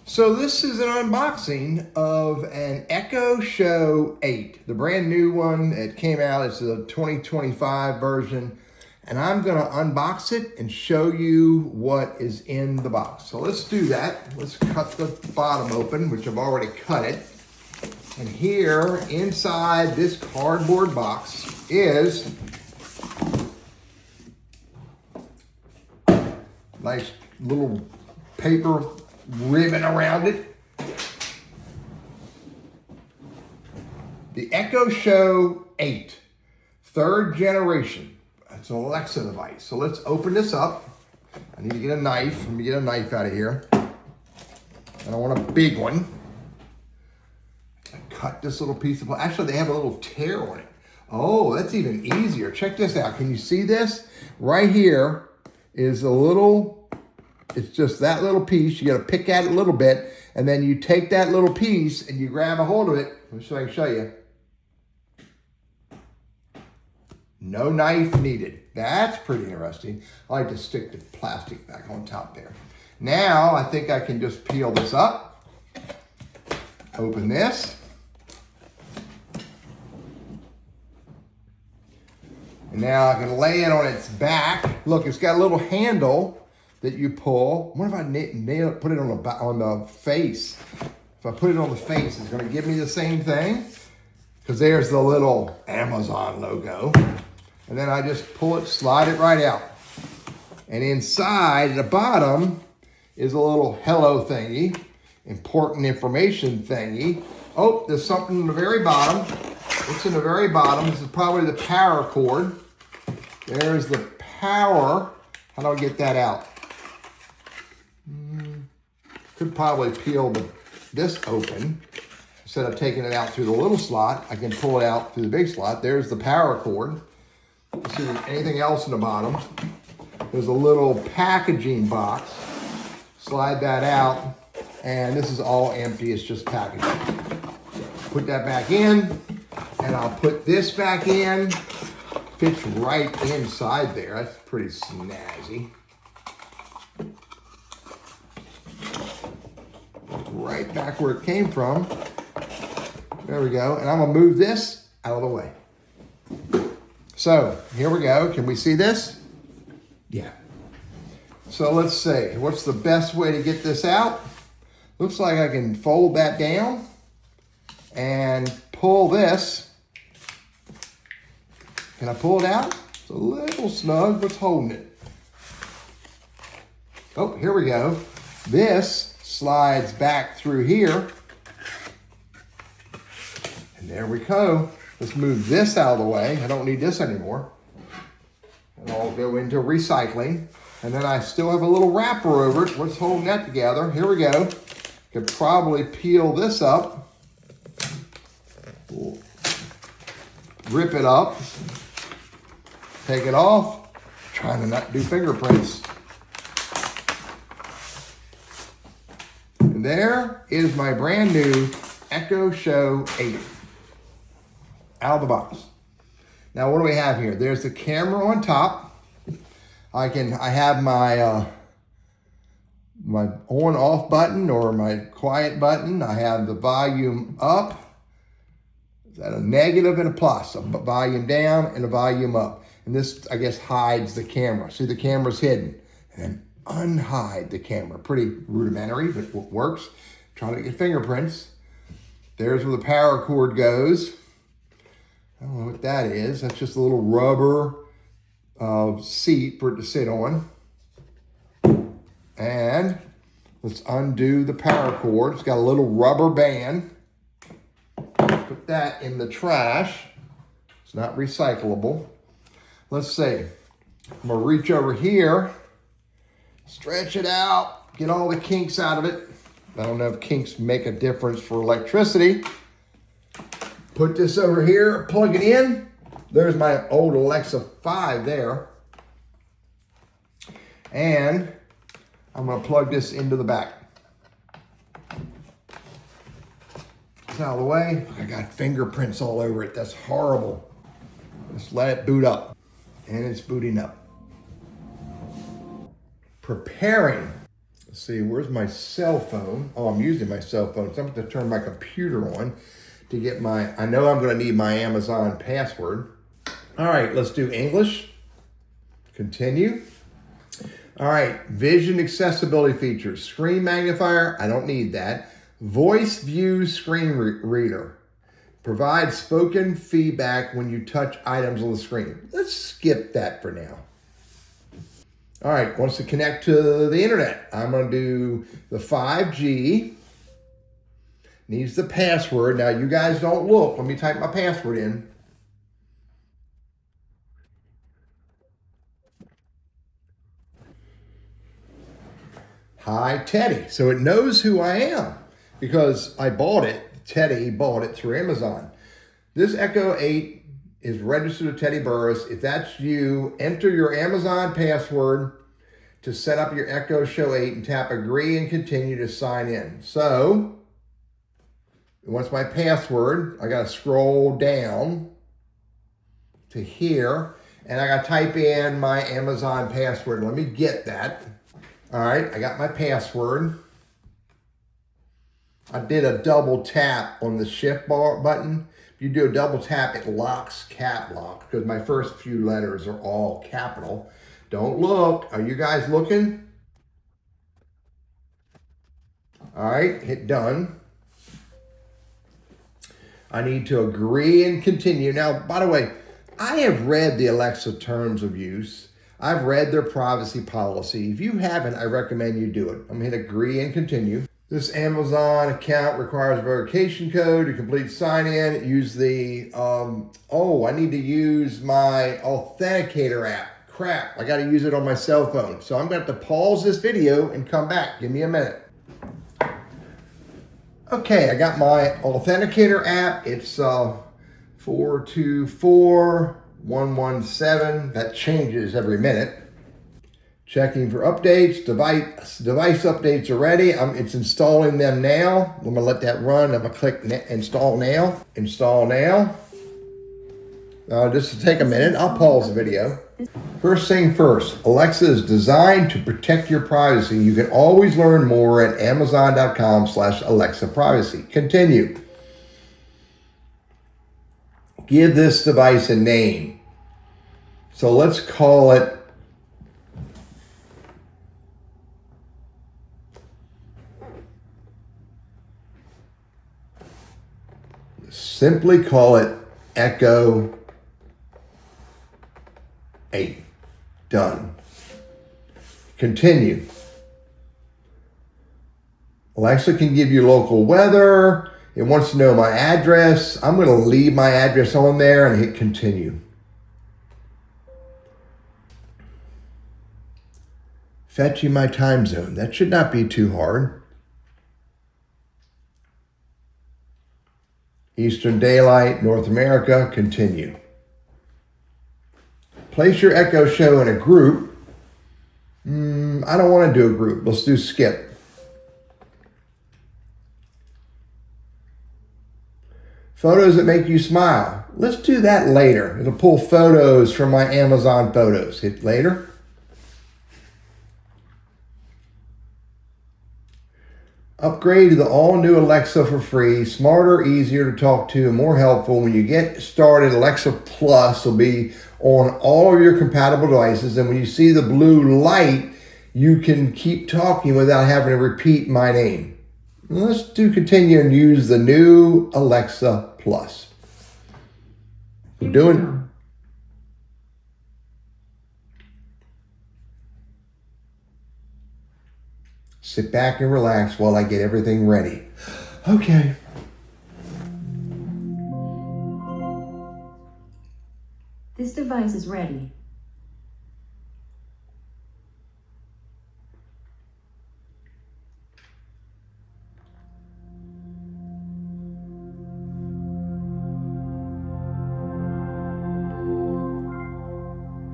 So this is an unboxing of an Echo Show 8, the brand new one that came out. It's the 2025 version, and I'm gonna unbox it and show you what is in the box. So let's do that. Let's cut the bottom open, which I've already cut it. And here inside this cardboard box is nice little paper ribbon around it. The Echo Show 8, third generation. It's an Alexa device. So let's open this up. I need to get a knife. Let me get a knife out of here. And I want a big one. I cut this little piece of, actually they have a little tear on it. Oh, that's even easier. Check this out. Can you see this? Right here is a little, it's just that little piece. You got to pick at it a little bit, and then you take that little piece and you grab a hold of it. Let me see if I can show you. No knife needed. That's pretty interesting. I like to stick the plastic back on top there. Now I think I can just peel this up. Open this. And now I can lay it on its back. Look, it's got a little handle that you pull. What if I put it on the face? If I put it on the face, it's gonna give me the same thing, because there's the little Amazon logo. And then I just pull it, slide it right out. And inside, at the bottom, is a little hello thingy, important information thingy. Oh, there's something in the very bottom. It's in the very bottom. This is probably the power cord. There's the power. How do I get that out? Could probably peel this open. Instead of taking it out through the little slot, I can pull it out through the big slot. There's the power cord. Let's see if there's anything else in the bottom. There's a little packaging box. Slide that out, and this is all empty. It's just packaging. Put that back in, and I'll put this back in. Fits right inside there. That's pretty snazzy. Right back where it came from. There we go. And I'm gonna move this out of the way. So here we go. Can we see this? Yeah. So let's see. What's the best way to get this out? Looks like I can fold that down and pull this. Can I pull it out? It's a little snug. What's holding it? Oh, here we go. This slides back through here. And there we go. Let's move this out of the way. I don't need this anymore. And I'll go into recycling. And then I still have a little wrapper over it. What's holding that together? Here we go. Could probably peel this up. Rip it up. Take it off. Trying to not do fingerprints. And there is my brand new Echo Show 8. Out of the box. Now what do we have here? There's the camera on top. I have my my on off button or my quiet button. I have the volume up. Is that a negative and a plus? A volume down and a volume up. And this, I guess, hides the camera. See, the camera's hidden. And then unhide the camera. Pretty rudimentary, but it works. Trying to get fingerprints. There's where the power cord goes. I don't know what that is. That's just a little rubber seat for it to sit on. And let's undo the power cord. It's got a little rubber band. Put that in the trash. It's not recyclable. Let's see. I'm gonna reach over here, stretch it out, get all the kinks out of it. I don't know if kinks make a difference for electricity. Put this over here, plug it in. There's my old Alexa 5 there. And I'm gonna plug this into the back. It's out of the way. I got fingerprints all over it. That's horrible. Just let it boot up. And it's booting up. Preparing. Let's see, where's my cell phone? Oh, I'm using my cell phone, so I'm going to turn my computer on to get my, I know I'm going to need my Amazon password. All right, let's do English. Continue. All right, vision accessibility features. Screen magnifier, I don't need that. Voice view screen reader. Provide spoken feedback when you touch items on the screen. Let's skip that for now. All right, wants to connect to the internet. I'm going to do the 5G. Needs the password. Now, you guys don't look. Let me type my password in. Hi, Teddy. So it knows who I am because I bought it. Teddy bought it through Amazon. This Echo 8 is registered to Teddy Burris. If that's you, enter your Amazon password to set up your Echo Show 8 and tap agree and continue to sign in. So, once my password, I gotta scroll down to here and I gotta type in my Amazon password. Let me get that. All right, I got my password. I did a double tap on the shift bar button. If you do a double tap, it locks cap lock because my first few letters are all capital. Don't look. Are you guys looking? All right, hit done. I need to agree and continue. Now, by the way, I have read the Alexa terms of use. I've read their privacy policy. If you haven't, I recommend you do it. I'm going to hit agree and continue. This Amazon account requires a verification code to complete sign-in. Use the, I need to use my Authenticator app. Crap, I got to use it on my cell phone. So I'm going to have to pause this video and come back. Give me a minute. Okay, I got my Authenticator app. It's 424117. That changes every minute. Checking for updates. Device updates are ready. It's installing them now. I'm going to let that run. I'm going to click install now. Install now. Just to take a minute, I'll pause the video. First thing first, Alexa is designed to protect your privacy. You can always learn more at amazon.com/Alexa privacy. Continue. Give this device a name. So let's call it simply call it Echo 8. Done. Continue. Alexa can give you local weather. It wants to know my address. I'm going to leave my address on there and hit continue. Fetching my time zone. That should not be too hard. Eastern Daylight, North America, continue. Place your Echo Show in a group. I don't want to do a group. Let's do skip. Photos that make you smile. Let's do that later. It'll pull photos from my Amazon photos. Hit later. Upgrade to the all-new Alexa for free. Smarter, easier to talk to, and more helpful. When you get started, Alexa Plus will be on all of your compatible devices. And when you see the blue light, you can keep talking without having to repeat my name. Let's continue and use the new Alexa Plus. We're doing. Sit back and relax while I get everything ready. Okay. This device is ready.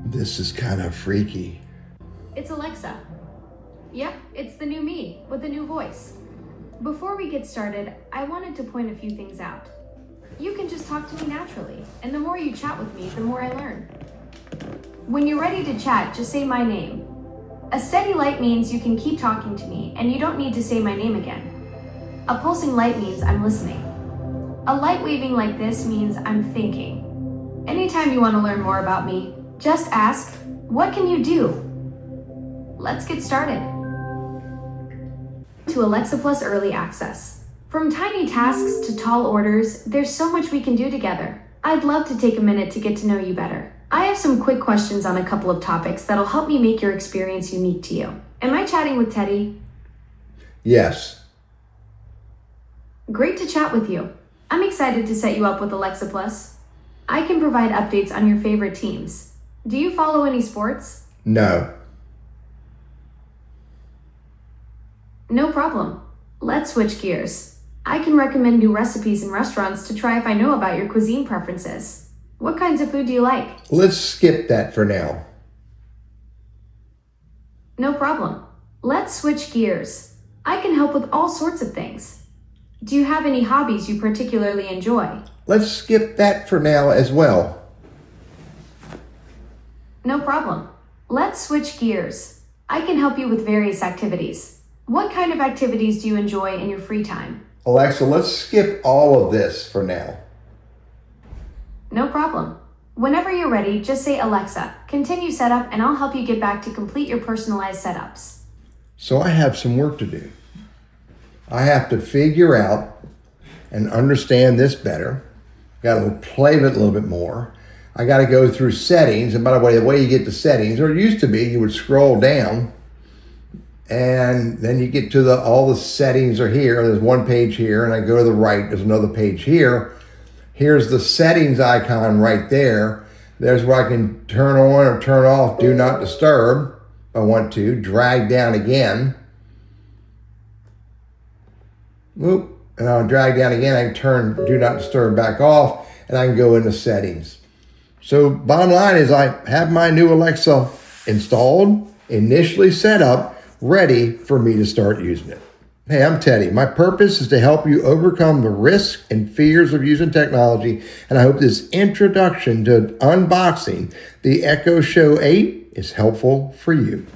This is kind of freaky. It's Alexa. Yep, it's the new me with a new voice. Before we get started, I wanted to point a few things out. You can just talk to me naturally, and the more you chat with me, the more I learn. When you're ready to chat, just say my name. A steady light means you can keep talking to me and you don't need to say my name again. A pulsing light means I'm listening. A light waving like this means I'm thinking. Anytime you want to learn more about me, just ask, what can you do? Let's get started. To Alexa Plus Early Access. From tiny tasks to tall orders, there's so much we can do together. I'd love to take a minute to get to know you better. I have some quick questions on a couple of topics that'll help me make your experience unique to you. Am I chatting with Teddy? Yes. Great to chat with you. I'm excited to set you up with Alexa Plus. I can provide updates on your favorite teams. Do you follow any sports? No. No problem. Let's switch gears. I can recommend new recipes and restaurants to try if I know about your cuisine preferences. What kinds of food do you like? Let's skip that for now. No problem. Let's switch gears. I can help with all sorts of things. Do you have any hobbies you particularly enjoy? Let's skip that for now as well. No problem. Let's switch gears. I can help you with various activities. What kind of activities do you enjoy in your free time? Alexa, let's skip all of this for now. No problem. Whenever you're ready, just say Alexa, continue setup, and I'll help you get back to complete your personalized setups. So I have some work to do. I have to figure out and understand this better. Got to play with it a little bit more. I got to go through settings. And by the way you get to settings, or it used to be, you would scroll down and then you get to all the settings are here. There's one page here, and I go to the right, there's another page here. Here's the settings icon right there. There's where I can turn on or turn off do not disturb if I want to. Drag down again. Whoop. And I'll drag down again. I can turn do not disturb back off, and I can go into settings. So bottom line is I have my new Alexa installed, initially set up, ready for me to start using it. Hey, I'm Teddy. My purpose is to help you overcome the risks and fears of using technology, and I hope this introduction to unboxing the Echo Show 8 is helpful for you.